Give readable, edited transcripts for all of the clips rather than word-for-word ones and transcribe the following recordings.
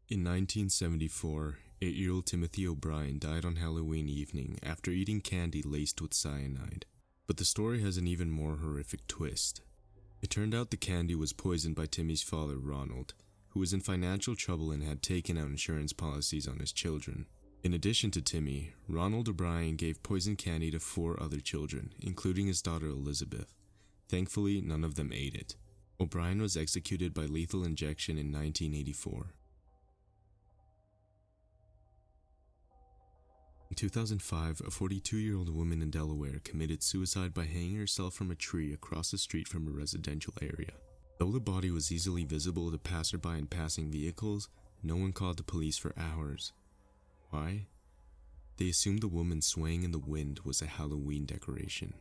In 1974, 8-year-old Timothy O'Brien died on Halloween evening after eating candy laced with cyanide. But the story has an even more horrific twist. It turned out the candy was poisoned by Timmy's father, Ronald, who was in financial trouble and had taken out insurance policies on his children. In addition to Timmy, Ronald O'Brien gave poison candy to 4 other children, including his daughter Elizabeth. Thankfully, none of them ate it. O'Brien was executed by lethal injection in 1984. In 2005, a 42-year-old woman in Delaware committed suicide by hanging herself from a tree across the street from a residential area. Though the body was easily visible to passerby and passing vehicles, no one called the police for hours. Why? They assumed the woman swaying in the wind was a Halloween decoration.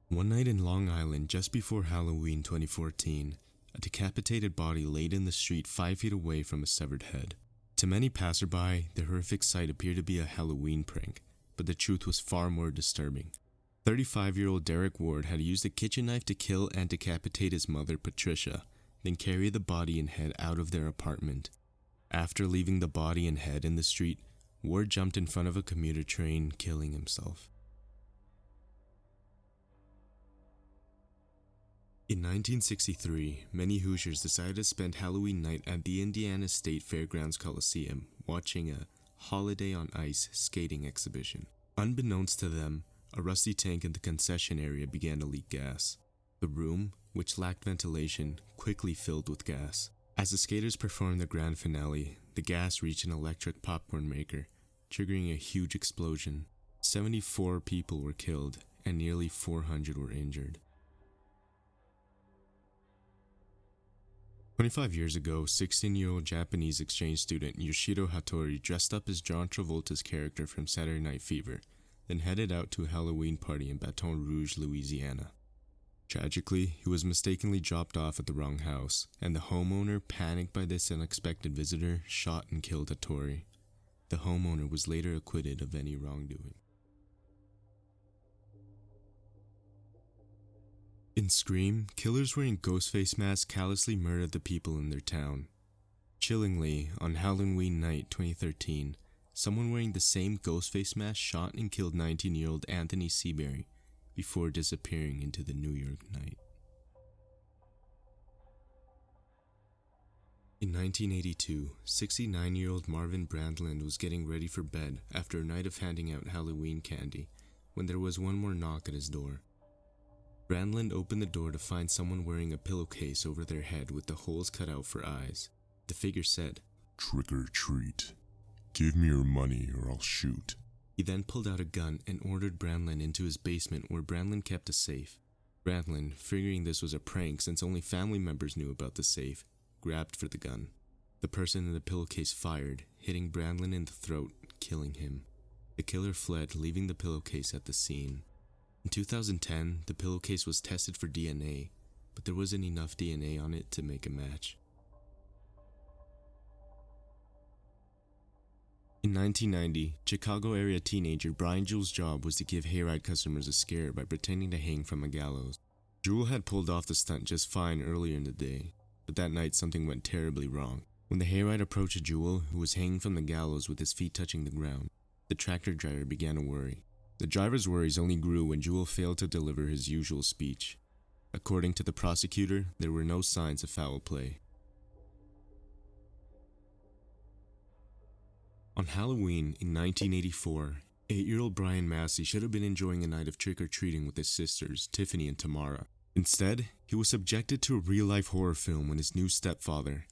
One night in Long Island, just before Halloween 2014, a decapitated body laid in the street 5 feet away from a severed head. To many passerby, the horrific sight appeared to be a Halloween prank, but the truth was far more disturbing. 35-year-old Derek Ward had used a kitchen knife to kill and decapitate his mother, Patricia, then carry the body and head out of their apartment. After leaving the body and head in the street, Ward jumped in front of a commuter train, killing himself. In 1963, many Hoosiers decided to spend Halloween night at the Indiana State Fairgrounds Coliseum, watching a Holiday on Ice skating exhibition. Unbeknownst to them, a rusty tank in the concession area began to leak gas. The room, which lacked ventilation, quickly filled with gas. As the skaters performed the grand finale, the gas reached an electric popcorn maker, triggering a huge explosion. 74 people were killed, and nearly 400 were injured. 25 years ago, 16-year-old Japanese exchange student Yoshiro Hattori dressed up as John Travolta's character from Saturday Night Fever, then headed out to a Halloween party in Baton Rouge, Louisiana. Tragically, he was mistakenly dropped off at the wrong house, and the homeowner, panicked by this unexpected visitor, shot and killed Hattori. The homeowner was later acquitted of any wrongdoing. In Scream, killers wearing ghost face masks callously murdered the people in their town. Chillingly, on Halloween night 2013, someone wearing the same ghost face mask shot and killed 19-year-old Anthony Seabury before disappearing into the New York night. In 1982, 69-year-old Marvin Brandland was getting ready for bed after a night of handing out Halloween candy when there was one more knock at his door. Brandland opened the door to find someone wearing a pillowcase over their head with the holes cut out for eyes. The figure said, "Trick or treat. Give me your money or I'll shoot." He then pulled out a gun and ordered Brandland into his basement where Brandland kept a safe. Brandland, figuring this was a prank since only family members knew about the safe, grabbed for the gun. The person in the pillowcase fired, hitting Brandland in the throat, killing him. The killer fled, leaving the pillowcase at the scene. In 2010, the pillowcase was tested for DNA, but there wasn't enough DNA on it to make a match. In 1990, Chicago area teenager Brian Jewell's job was to give hayride customers a scare by pretending to hang from a gallows. Jewell had pulled off the stunt just fine earlier in the day, but that night something went terribly wrong. When the hayride approached Jewell, who was hanging from the gallows with his feet touching the ground, the tractor driver began to worry. The driver's worries only grew when Jewell failed to deliver his usual speech. According to the prosecutor, there were no signs of foul play. On Halloween in 1984, 8-year-old Brian Massey should have been enjoying a night of trick-or-treating with his sisters, Tiffany and Tamara. Instead, he was subjected to a real-life horror film when his new stepfather,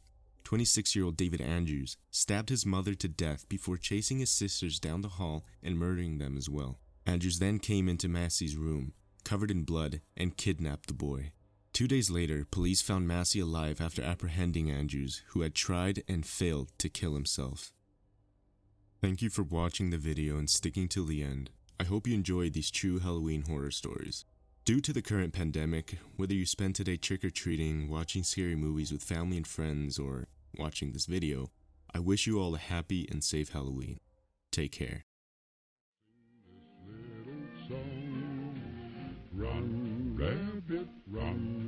26-year-old David Andrews, stabbed his mother to death before chasing his sisters down the hall and murdering them as well. Andrews then came into Massey's room, covered in blood, and kidnapped the boy. 2 days later, police found Massey alive after apprehending Andrews, who had tried and failed to kill himself. Thank you for watching the video and sticking till the end. I hope you enjoyed these true Halloween horror stories. Due to the current pandemic, whether you spend today trick-or-treating, watching scary movies with family and friends, or watching this video, I wish you all a happy and safe Halloween. Take care. Run, rabbit, run.